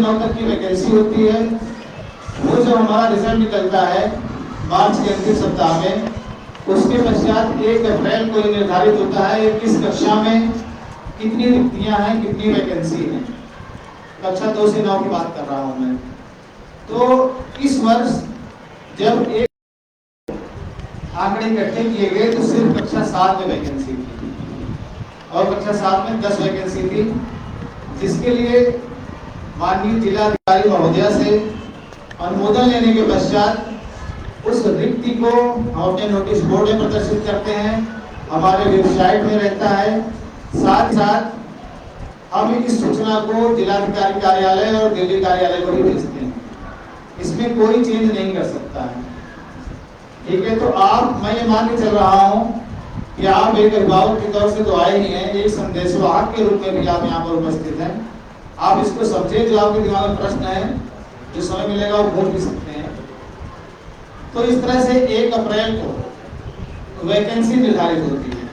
9 तक की वैकेंसी होती है। वो जब हमारा रिजल्ट निकलता है मार्च के अंतिम सप्ताह में, उसके पश्चात 1 अप्रैल को ये निर्धारित होता है किस कक्षा में कितनी रिक्तियां हैं, कितनी वैकेंसी है। कक्षा 2 से 9 की बात कर रहा हूं मैं। तो इस वर्ष जब एक आंकड़े इकट्ठे किए गए तो सिर्फ कक्षा 7 में वैकेंसी थी और कक्षा 7 में 10 वैकेंसी थी, जिसके लिए माननीय जिलाधिकारी महोदया से अनुमोदन लेने के पश्चात उस रिक्ति को हम अपने नोटिस बोर्ड में प्रदर्शित करते हैं, हमारे वेबसाइट में रहता है। साथ ही साथ हम इस सूचना को जिलाधिकारी कार्यालय और दिल्ली कार्यालय को भी भेजते हैं। इसमें कोई चेंज नहीं कर सकता है, ठीक है। तो आप, मैं ये मान के चल रहा हूँ कि आप एक अभिभावक के तौर से तो आए ही हैं, एक संदेशवाहक के रूप में भी आप यहाँ पर उपस्थित हैं। आप इसको समझे, जो आपके दिमाग में प्रश्न है, जो समय मिलेगा वो पूछ भी सकते हैं। तो इस तरह से 1 अप्रैल को वैकेंसी निर्धारित होती है।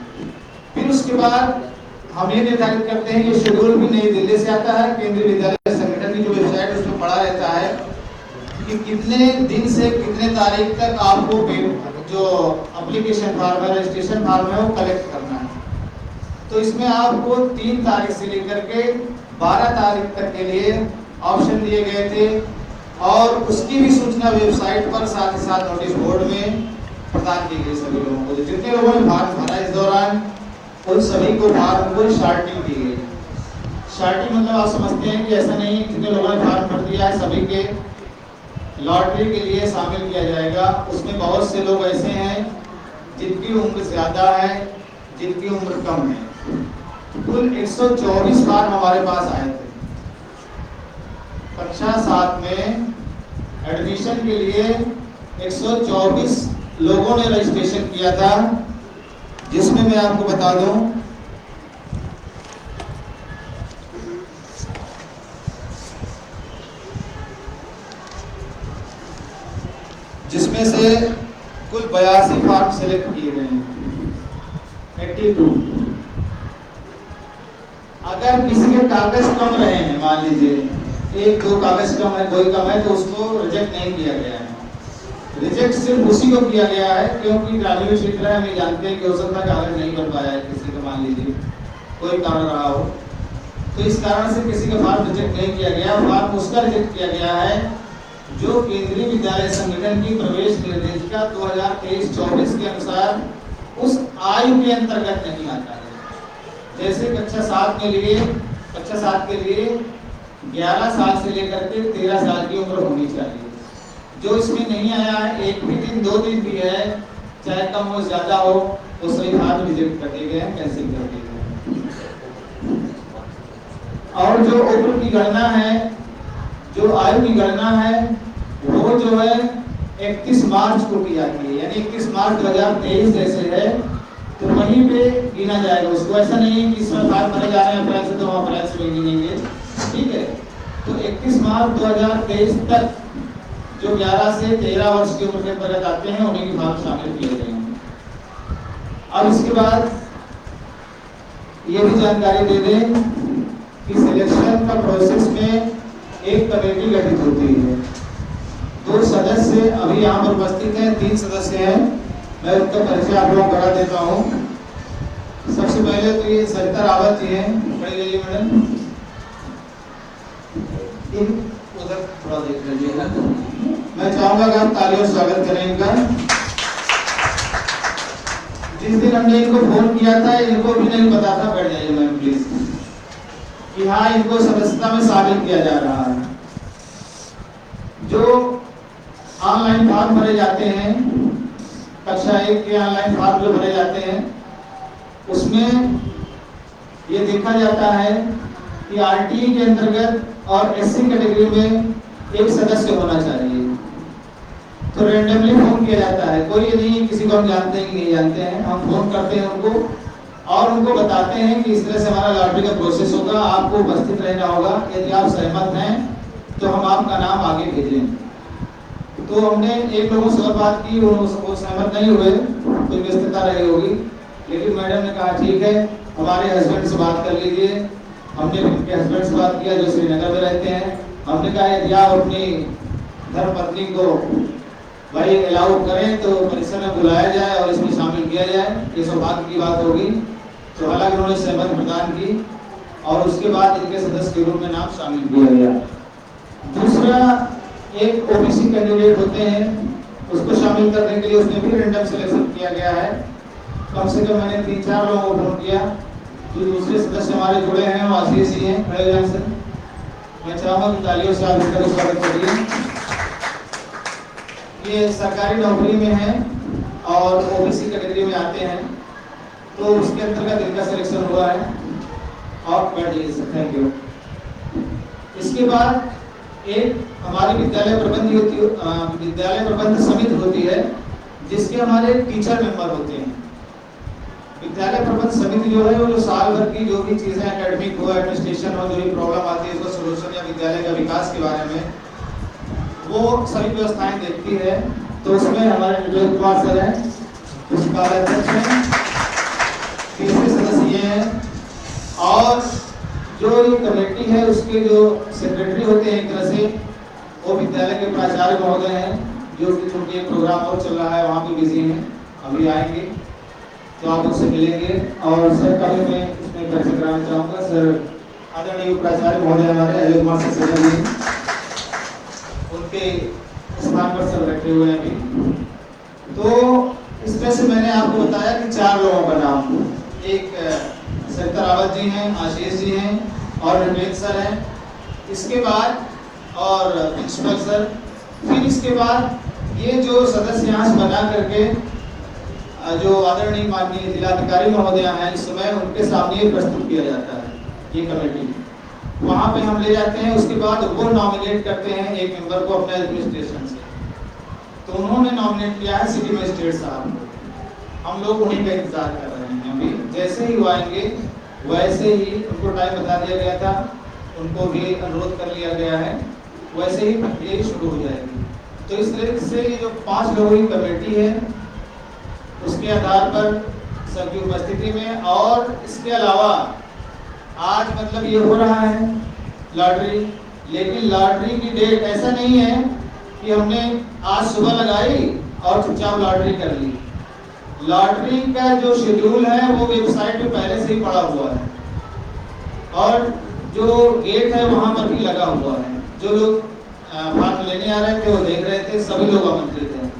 फिर उसके बाद हम ये निर्धारित करते हैं, ये शेड्यूल भी नई दिल्ली से आता है, केंद्रीय विद्यालय संगठन की जो वेबसाइट उसमें पड़ा रहता है कि कितने दिन से कितने तारीख तक आपको जो एप्लीकेशन फॉर्म है, रजिस्ट्रेशन फॉर्म है, वो कलेक्ट करना है। तो इसमें आपको 3 तारीख से लेकर के 12 तारीख तक के लिए ऑप्शन दिए गए थे और उसकी भी सूचना वेबसाइट पर साथ ही साथ नोटिस बोर्ड में प्रदान की गई सभी लोगों को। जितने लोगों ने फॉर्म भरा इस दौरान, उन सभी को फॉर्म को शार्टिंग की गई। शार्टिंग मतलब आप समझते हैं कि ऐसा नहीं है जितने लोगों ने फॉर्म भर दिया है सभी के लॉटरी के लिए शामिल किया जाएगा। उसमें बहुत से लोग ऐसे हैं जिनकी उम्र ज्यादा है, जिनकी उम्र कम है। कुल 124 फॉर्म हमारे पास आए थे। कक्षा 7 में एडमिशन के लिए 124 लोगों ने रजिस्ट्रेशन किया था, जिसमें मैं आपको बता दूं जिसमें से कुल 82 फॉर्म सिलेक्ट किए गए हैं, 82। अगर किसी के कागज कम रहे हैं, मान लीजिए 1-2 कागज कम है, कोई कम है, तो उसको रिजेक्ट नहीं किया गया है। रिजेक्ट सिर्फ उसी को किया गया है क्योंकि ग्रामीण क्षेत्र है, हमें जानते हैं कि हो सकता है कागज नहीं बन पाया है किसी का, मान लीजिए कोई कारण रहा हो, तो इस कारण से किसी का फॉर्म रिजेक्ट नहीं किया गया। फॉर्म उसका रिजेक्ट किया गया है जो केंद्रीय विद्यालय संगठन की प्रवेश निर्देशिका 2023-24 के अनुसार उस आयु के अंतर्गत नहीं आता है। जैसे कक्षा 7 के लिए 11 साल से लेकर के 13 साल की उम्र होनी चाहिए। जो इसमें नहीं आया है, 1 भी दिन 2 दिन भी है, चाहे कम हो ज्यादा हो, वो सभी फॉर्म रिजेक्ट कर दिए गए हैं, कैंसिल कर दिए गए। और जो उम्र की गणना है, जो आयु की गणना है, वो जो है 31 मार्च को की जाती है। यानी 31 मार्च 2023 जैसे है तो वहीं पे गिना जाएगा उसको। ऐसा नहीं है कि इसमें फॉर्म भरे जा रहे हैं अप्रैल से तो हम अप्रैल से गिनेंगे, ठीक है। तो 31 मार्च 2023 तक जो 11 से 13 वर्ष की उम्र के अंतर्गत आते हैं उन्हीं के फॉर्म शामिल किए गए हैं। अब इसके बाद ये भी जानकारी दे दें कि सिलेक्शन का प्रोसेस में एक कमेटी गठित होती है। 2 सदस्य अभी यहाँ पर उपस्थित हैं, 3 सदस्य हैं। मैं उनका परिचय आप लोगों को करा देता हूँ। सबसे पहले तो ये सरिता रावत जी हैं, खड़ी रहिए मैडम, उधर थोड़ा देख लीजिएगा। मैं चाहूंगा कि आप तालियों से स्वागत करें इनका। जिस दिन हमने इनको फोन किया था, इनको भी नहीं पता था, बैठ जाइए मैम प्लीज, कि हाँ इनको सदस्यता में शामिल किया जा रहा है। जो ऑनलाइन फॉर्म भरे जाते हैं, कक्षा 1 के ऑनलाइन फॉर्म जो भरे जाते हैं, उसमें ये देखा जाता है कि आरटीई के अंतर्गत और एससी कैटेगरी में एक सदस्य होना चाहिए। तो रैंडमली फोन किया जाता है, कोई ये नहीं किसी को हम जानते हैं कि नहीं जानते हैं, हम फोन करते हैं उनको और उनको बताते हैं कि इस तरह से हमारा लॉटरी का प्रोसेस होगा, आपको उपस्थित रहना होगा। यदि आप सहमत हैं तो हम आपका नाम आगे भेजें। तो हमने एक लोगों से बात की, वो सहमत नहीं हुए, कोई व्यस्तता रही होगी, लेकिन मैडम ने कहा ठीक है, हमारे हस्बैंड से बात कर लीजिए। हमने उनके हस्बैंड से बात किया जो श्रीनगर में रहते हैं, हमने कहा यदि आप अपनी धर्मपत्नी को भाई अलाउ करें तो परिसर में बुलाया जाए और इसमें शामिल किया जाए, ये सौभाग्य की बात होगी। तो हालांकि उन्होंने सहमति प्रदान की और उसके बाद इनके सदस्य के रूप में नाम शामिल किया गया। दूसरा, एक ओबीसी कैंडिडेट होते हैं, उसको शामिल करने के लिए उसमें भी रैंडम सिलेक्शन किया गया है। कम से कम मैंने 3-4 लोगों को फोन किया। जो दूसरे सदस्य हमारे जुड़े हैं वो आशीष जी हैं, खड़े हो जाएं सर। मैं चाहूँगा कि तालियों से आप इनका स्वागत करिए। ये सरकारी नौकरी में है और ओबीसी कैटेगरी में आते हैं, तो उसके अंतर्गत इनका सिलेक्शन हुआ है। और बैठ जाइए सर, थैंक यू। इसके बाद एक हमारी विद्यालय प्रबंध समिति होती है, जिसके हमारे टीचर मेंबर होते हैं। विद्यालय प्रबंध समिति जो है वो साल भर की जो भी चीजें एकेडमिक हो, एडमिनिस्ट्रेशन हो, जो भी प्रॉब्लम आती है उसका सोल्यूशन या विद्यालय का विकास के बारे में वो सभी व्यवस्थाएं देखती है। तो उसमें हमारे निर्देश कुमार सर हैं, उसका अध्यक्ष हैं, तीसरे सदस्य ये हैं, और जो ये कमेटी है उसके जो सेक्रेटरी होते हैं एक तरह से वो विद्यालय के प्राचार्य महोदय हैं, जो कि चूंकि एक प्रोग्राम और चल रहा है वहाँ पे बिजी हैं, अभी आएंगे तो आप उनसे मिलेंगे। और सर का भी मैं इसमें परिचय कराना चाहूँगा। सर आदरणीय प्राचार्य महोदय हमारे अजय कुमार सर जी, उनके स्थान पर सर बैठे हुए हैं अभी। तो इसमें से मैंने आपको बताया कि 4 लोगों का नाम, एक सरिता रावत जी हैं, आशीष जी हैं और रमेश सर हैं। इसके बाद और प्रिंसिपल सर, फिर इसके बाद ये जो सदस्य यहाँ से बना करके जो आदरणीय माननीय जिलाधिकारी महोदय हैं इस समय, उनके सामने प्रस्तुत किया जाता है ये कमेटी। वहाँ पे हम ले जाते हैं, उसके बाद वो नॉमिनेट करते हैं एक मेंबर को अपने एडमिनिस्ट्रेशन से। तो उन्होंने नॉमिनेट किया है सिटी मजिस्ट्रेट साहब को। हम लोग उन्हीं का इंतजार कर रहे हैं अभी। जैसे ही वो आएंगे वैसे ही उनको टाइम बता दिया गया था, उनको भी अनुरोध कर लिया गया है, वैसे ही प्रक्रिया शुरू हो जाएगी। तो इस तरह से ये जो 5 लोगों की कमेटी है उसके आधार पर सबकी उपस्थिति में, और इसके अलावा आज मतलब ये हो रहा है लॉटरी, लेकिन लॉटरी की डेट ऐसा नहीं है कि हमने आज सुबह लगाई और चुपचाप लॉटरी कर ली। लॉटरी का जो शेड्यूल है वो वेबसाइट पे पहले से ही पड़ा हुआ है और जो गेट है वहां पर भी लगा हुआ है। जो लोग फॉर्म लेने आ रहे थे वो देख रहे थे, सभी लोग आमंत्रित हैं,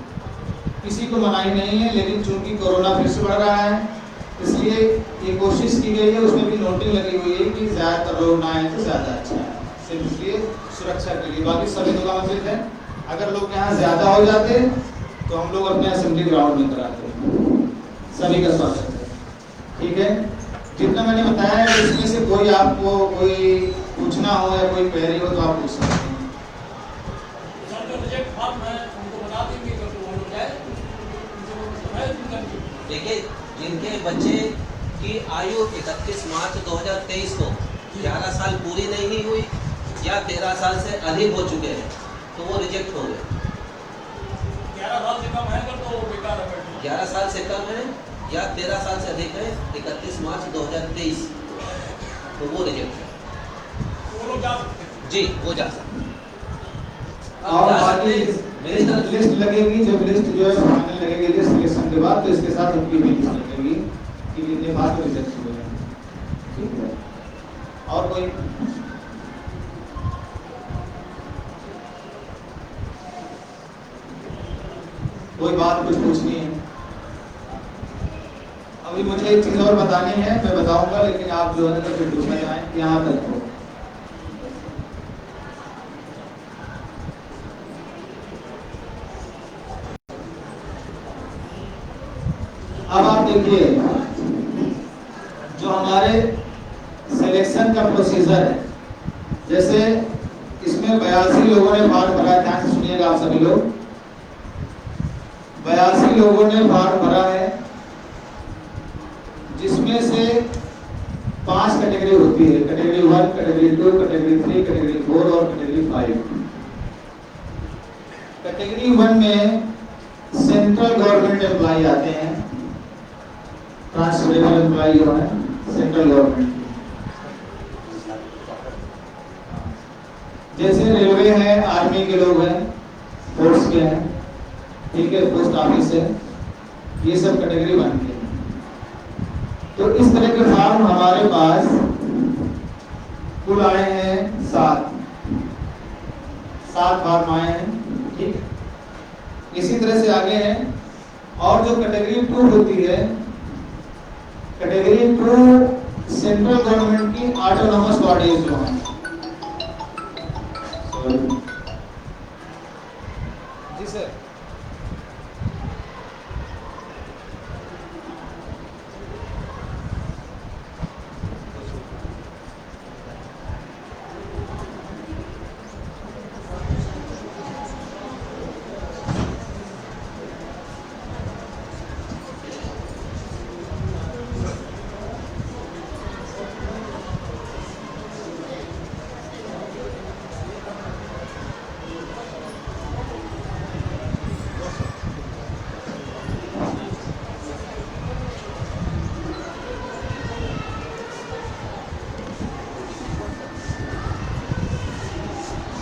किसी को मनाही नहीं है। लेकिन चूंकि कोरोना फिर से बढ़ रहा है इसलिए ये कोशिश की गई है, उसमें भी नोटिंग लगी हुई है कि ज्यादातर लोग ना आए तो ज्यादा अच्छा है, सिर्फ इसलिए सुरक्षा के लिए। बाकी सभी लोग आमंत्रित हैं। अगर लोग यहाँ ज्यादा हो जाते तो हम लोग अपने असेंबली ग्राउंड में कराते हैं। सभी का स्वागत है, ठीक है। जितना मैंने बताया है इसमें से कोई आपको कोई पूछना हो या कोई क्वेरी हो तो आप पूछ सकते हैं। देखिए, जिनके बच्चे की आयु 31 मार्च 2023 को 11 साल पूरी नहीं हुई या 13 साल से अधिक हो चुके हैं तो वो रिजेक्ट हो गए। 11 साल से कम है तो बेकार है। 11 साल से कम है या 13 साल से अधिक है 31 मार्च 2023 तो वो रिजेक्ट है। वो लोग जा सकते हैं जी, वो जा सकते हैं। और बाकी मेरी तरफ लिस्ट लगेगी, जब लिस्ट जो है फाइनल लगेगी लिस्ट सिलेक्शन के बाद, तो इसके साथ उनकी भी लिस्ट लगेगी कि कितने बार तो रिजेक्ट हुए हैं, ठीक है। और कोई बात कुछ पूछनी है? अभी मुझे एक चीज और बतानी है, मैं बताऊंगा, लेकिन आप जो है ना फिर दूसरा जाएं, यहाँ तक हो। अब आप देखिए जो हमारे सिलेक्शन का प्रोसीजर है, जैसे इसमें 82 लोगों ने फॉर्म भरा है। ध्यान से सुनिएगा आप सभी लोग, 82 लोगों ने फॉर्म भरा है, जिसमें से 5 कैटेगरी होती है, कैटेगरी 1, कैटेगरी 2, कैटेगरी 3, कैटेगरी 4 और कैटेगरी 5। कैटेगरी 1 में सेंट्रल गवर्नमेंट एम्प्लॉय आते हैं, ट्रांसफरेबल एम्प्लॉय जो है सेंट्रल गवर्नमेंट। जैसे रेलवे है, आर्मी के लोग हैं, फोर्स के हैं, ठीक है, पोस्ट ऑफिस है, ये सब कैटेगरी 1 के हैं। तो इस तरह के फॉर्म हमारे पास कुल आए हैं 7 फॉर्म आए हैं, ठीक है। इसी तरह से आगे है, और जो कैटेगरी 2 होती है, कैटेगरी 2 सेंट्रल गवर्नमेंट की ऑटोनॉमस बॉडीज जो हैं, जी सर,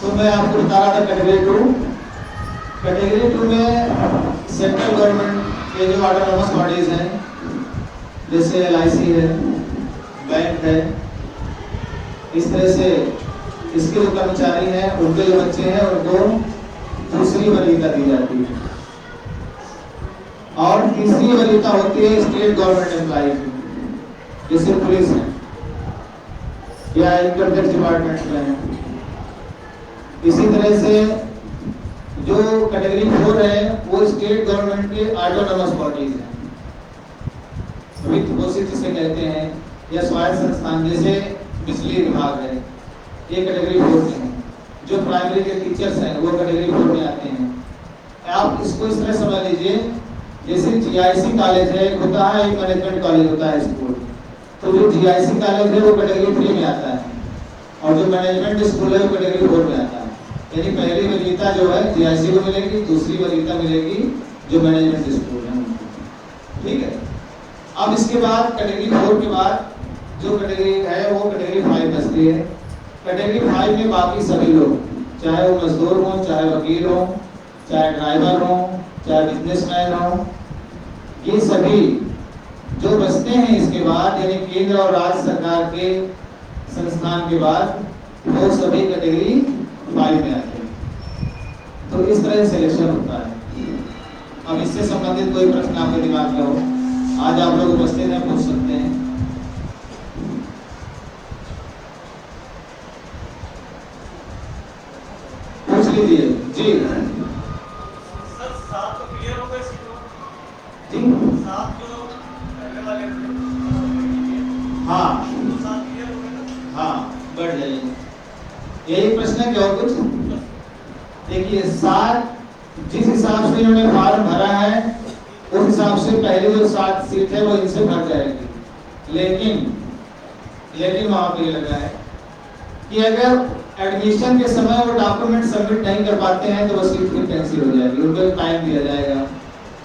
तो मैं आपको बता रहा था कैटेगरी 2 में सेंट्रल गवर्नमेंट के जो ऑटोनॉमस बॉडीज हैं, जैसे LIC है, बैंक है, इस तरह से इसके जो कर्मचारी हैं, उनके जो बच्चे हैं, उनको दूसरी वरीयता दी जाती है। और तीसरी वरीयता होती है स्टेट गवर्नमेंट एम्प्लॉय की, जैसे पुलिस है या इनकम टैक्स डिपार्टमेंट में है। इसी तरह से जो कैटेगरी 4 है, वो स्टेट गवर्नमेंट के ऑटोनॉमस बॉडीज हैं, वित्त पोषित जिसे कहते हैं, या स्वायत्त संस्थान, जैसे बिजली विभाग है, ये कैटेगरी 4 के हैं। जो प्राइमरी के टीचर्स हैं, वो कैटेगरी 4 में आते हैं। आप इसको इस तरह समझ लीजिए, जैसे GIC कॉलेज है, एक होता है, एक मैनेजमेंट कॉलेज होता है स्कूल, तो जो GIC कॉलेज है वो कैटेगरी 3 में आता है, और जो मैनेजमेंट स्कूल है वो कैटेगरी 4 में आता है। यानी पहली वरीयता जो है GIC को मिलेगी, दूसरी वरीयता मिलेगी जो मैनेजमेंट स्कूल है, ठीक है। अब इसके बाद कैटेगरी 4 के बाद जो कैटेगरी है वो कैटेगरी 5 बचती है। कैटेगरी 5 में बाकी सभी लोग, चाहे वो मजदूर हों, चाहे वकील हों, चाहे ड्राइवर हों, चाहे बिजनेसमैन हों, ये सभी जो बचते हैं इसके बाद, यानी केंद्र और राज्य सरकार के संस्थान के बाद, वो सभी कैटेगरी 5 में आते हैं। तो इस तरह सिलेक्शन होता है। अब इससे संबंधित कोई प्रश्न आपके दिमाग में हो, आज आप लोग उपस्थित हैं, पूछ सकते हैं। पूछ लीजिए जी। सर 7 तो क्लियर हो गए जी 7 जो पहले वाले हाँ 7 क्लियर हो गए। हाँ, बढ़ जाइए। यही प्रश्न है, क्या और कुछ? देखिए, 7 जिस हिसाब से इन्होंने फॉर्म भरा है, उस हिसाब से पहले जो 7 सीट है वो इनसे भर जाएगी। लेकिन वहां पे ये लगा है कि अगर एडमिशन के समय वो डॉक्यूमेंट सबमिट नहीं कर पाते हैं तो वो सीट फिर कैंसिल हो जाएगी। उनको टाइम दिया जाएगा,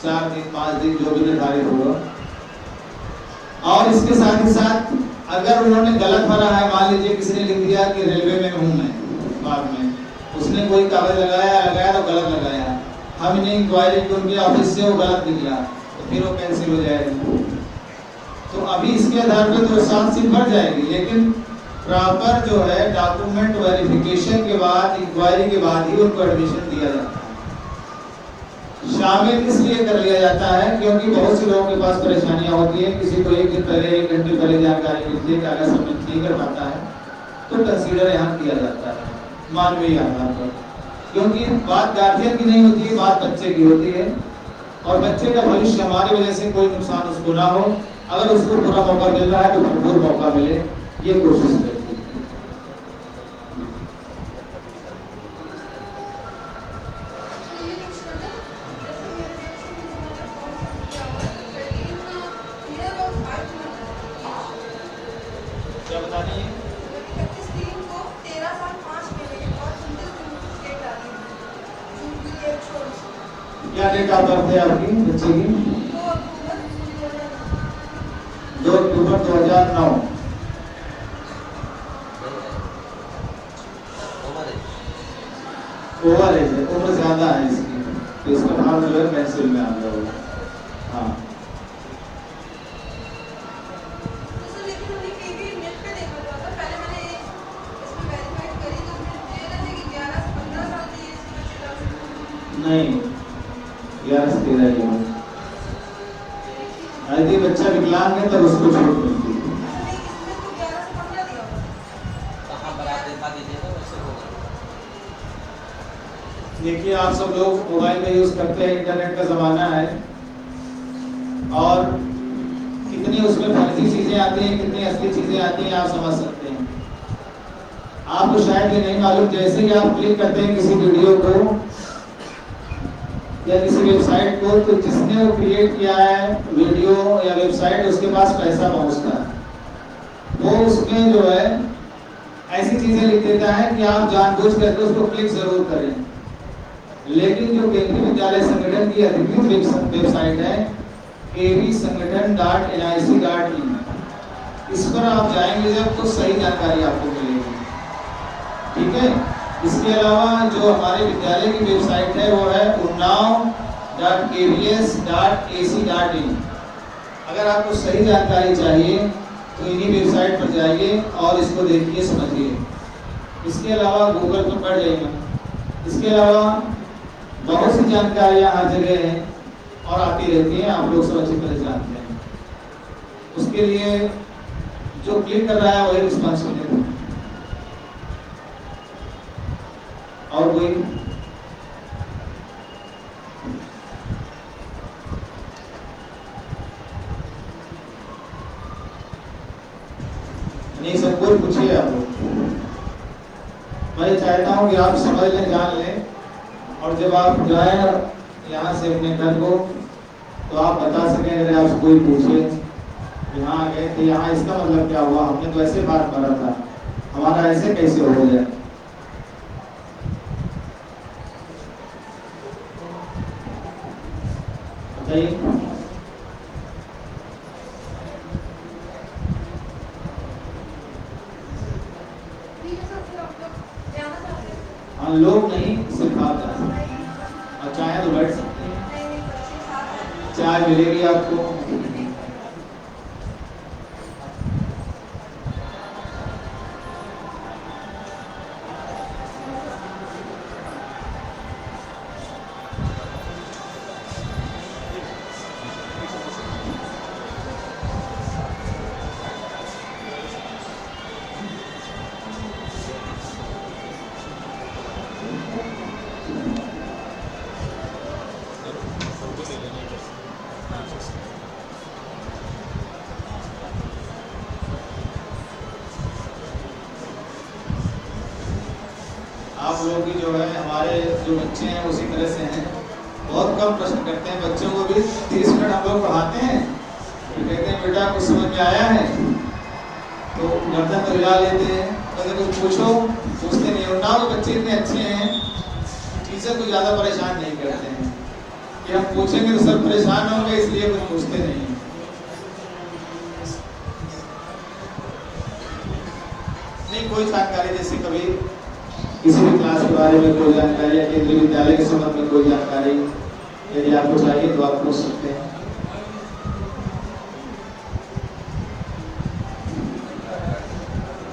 4 दिन 5 दिन जो भी निर्धारित होगा। और इसके साथ ही साथ अगर उन्होंने गलत भरा है, मान लीजिए किसी ने लिख दिया कि रेलवे में हूँ मैं, बाद में उसने कोई कागज लगाया तो गलत लगाया, हमने इंक्वायरी की उनके ऑफिस से, वो गलत निकला, तो फिर वो कैंसिल हो जाएगा। तो अभी इसके आधार पर तो 7 सीट भर जाएगी, लेकिन प्रॉपर जो है डॉक्यूमेंट वेरिफिकेशन के बाद, इंक्वायरी के बाद ही उनको एडमिशन दिया जाता है। शामिल इसलिए कर लिया जाता है क्योंकि बहुत से लोगों के पास परेशानियां होती है, किसी को 1 दिन पहले 1 घंटे पहले जानकारी मिलती है, कागज सबमिट नहीं कर पाता है, तो कंसीडर यहाँ किया जाता है मानवीय आधार पर। क्योंकि बात गार्जियन की नहीं होती है, बात बच्चे की होती है, और बच्चे का भविष्य हमारी वजह से कोई नुकसान उसको ना हो। अगर उसको पूरा मौका मिल रहा है तो भरपूर मौका मिले, ये कोशिश करती है। क्या बता रही है? क्या डेट ऑफ बर्थ है आपकी बच्चे की? 2 अक्टूबर 2009। ओवर एज है, उम्र ज्यादा है इसकी, तो इसका नाम जो है कैंसिल में आ गया होगा। हाँ नहीं, 11 से 13 ही हो। यदि बच्चा विकलांग है तो उसको छूट मिलती है। कहाँ पर आप दिखा दीजिएगा, वैसे होगा। देखिए आप सब लोग मोबाइल का यूज करते हैं, इंटरनेट का जमाना है, और कितनी उसमें फर्जी चीजें आती हैं, कितनी असली चीजें आती हैं, आप समझ सकते हैं। आपको शायद ये नहीं मालूम, जैसे ही आप क्लिक करते हैं किसी वीडियो को या किसी वेबसाइट को, तो जिसने वो क्रिएट किया है वीडियो या वेबसाइट, उसके पास पैसा पहुंचता है। वो उसमें जो है ऐसी चीजें लिख देता है कि आप जानबूझ करके उसको क्लिक जरूर करें। लेकिन जो केंद्रीय विद्यालय संगठन की अधिकृत वेबसाइट है kvsangathan.nic.in, इस पर आप जाएंगे जब तो सही जानकारी आपको मिलेगी, ठीक है। इसके अलावा जो हमारे विद्यालय की वेबसाइट है वो है unnao.kvs.ac.in। अगर आपको सही जानकारी चाहिए तो इन्हीं वेबसाइट पर जाइए और इसको देखिए, समझिए। इसके अलावा गूगल पर पढ़ जाइए। इसके अलावा बहुत सी जानकारियां हर जगह हैं और आती रहती हैं, आप लोग सब अच्छी तरह जानते हैं। उसके लिए जो क्लिक कर रहा है वही रिस्पॉन्सिबिलिटी है, और कोई नहीं। सब कुछ पूछिए आप लोग। मैं चाहता हूँ कि आप समझ लें, जान लें, और जब आप जाए यहाँ से अपने घर को तो आप बता सकें। अगर आप कोई पूछे यहाँ गए थे, यहाँ इसका मतलब क्या हुआ, हमने तो ऐसे बात करा था, हमारा ऐसे कैसे हो जाए। बताइए। हाँ, लोग नहीं, सिर्फ आप जा सकते हैं, और चाहे तो बैठ सकते हैं, चाय मिलेगी आपको। आप लोग की जो है, हमारे जो बच्चे हैं उसी तरह से हैं, बहुत कम प्रश्न करते हैं। बच्चों को भी 30 मिनट हम लोग पढ़ाते हैं, तो कहते हैं बेटा कुछ समझ में आया है, तो गर्दन पर हिला लेते हैं, अगर कुछ पूछो पूछते नहीं। और ना वो बच्चे इतने अच्छे हैं, टीचर को ज़्यादा परेशान नहीं करते हैं कि हम पूछेंगे तो सब परेशान होंगे, इसलिए कुछ पूछते नहीं हैं। नहीं, कोई जानकारी, जैसे कभी किसी भी क्लास के बारे में कोई जानकारी या केंद्रीय विद्यालय के संबंध में कोई जानकारी यदि आपको चाहिए तो आप पूछ सकते हैं।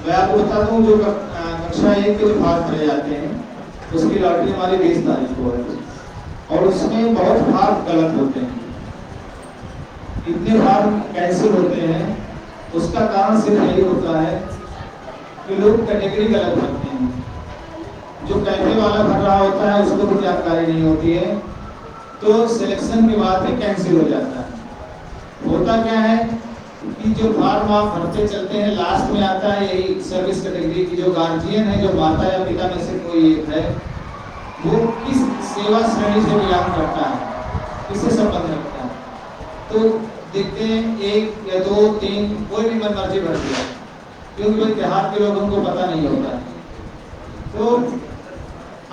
मैं आपको बता दूं, जो कक्षा 1 के जो फॉर्म भरे जाते हैं उसकी लॉटरी हमारी 20 तारीख को है, और उसमें बहुत फॉर्म गलत होते हैं। इतने फॉर्म कैंसिल होते हैं, उसका कारण सिर्फ यही होता है कि लोग कैटेगरी गलत भरते हैं। जो कैफे वाला भर रहा होता है उसको भी जानकारी नहीं होती है, तो सिलेक्शन के बाद में कैंसिल हो जाता है। होता क्या है कि जो फॉर्म आप भरते चलते हैं, लास्ट में आता है यही सर्विस कैटेगरी की जो गार्जियन है, जो माता या पिता में से कोई एक है, वो किस सेवा श्रेणी से बिलोंग करता है, किससे संबंध रखता है। तो देखते हैं 1 या 2 3 कोई भी मनमर्जी भर दिया, क्योंकि देहात के लोगों को पता नहीं होता है। तो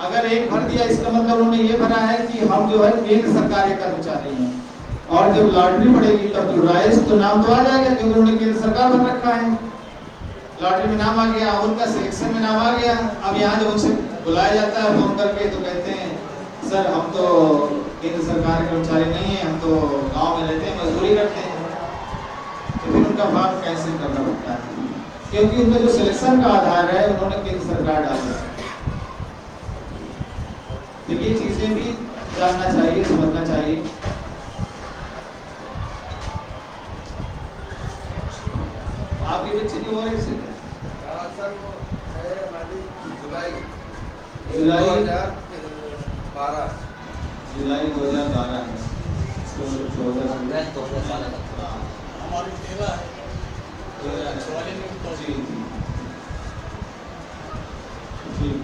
अगर एक भर दिया, इसका मतलब उन्होंने ये भरा है कि हम जो है केंद्र सरकार के कर्मचारी हैं, और जब लॉटरी पड़ेगी तब तो राइस तो नाम तो आ जाएगा, क्योंकि उन्होंने केंद्र सरकार भर रखा है। लॉटरी में नाम आ गया, उनका सिलेक्शन में नाम आ गया। अब यहाँ जब उनसे बुलाया जाता है फोन करके तो कहते हैं सर हम तो केंद्र सरकार के कर्मचारी नहीं है, हम तो गांव में रहते हैं, मजदूरी करते हैं। तो फिर उनका फॉर्म कैंसिल करना पड़ता है, क्योंकि उनका जो सिलेक्शन का आधार है उन्होंने केंद्र सरकार डाला है। तो ये चीजें भी जानना चाहिए, समझना चाहिए। आपकी बच्ची की उम्र कितनी है? सर वो है हमारी जुलाई जुलाई 2012 जुलाई 2012 है। तो 14 मैं 2 साल का हाँ, हमारी 13 है 44 में तो जी ठीक।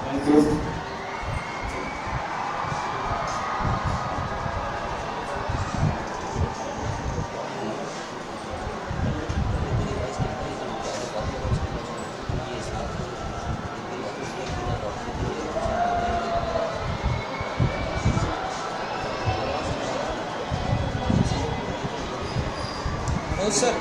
Thank you. Manoj sir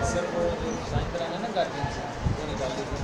sir वो जो साइन कराना ना गार्जियन से वो निकाल दीजिए।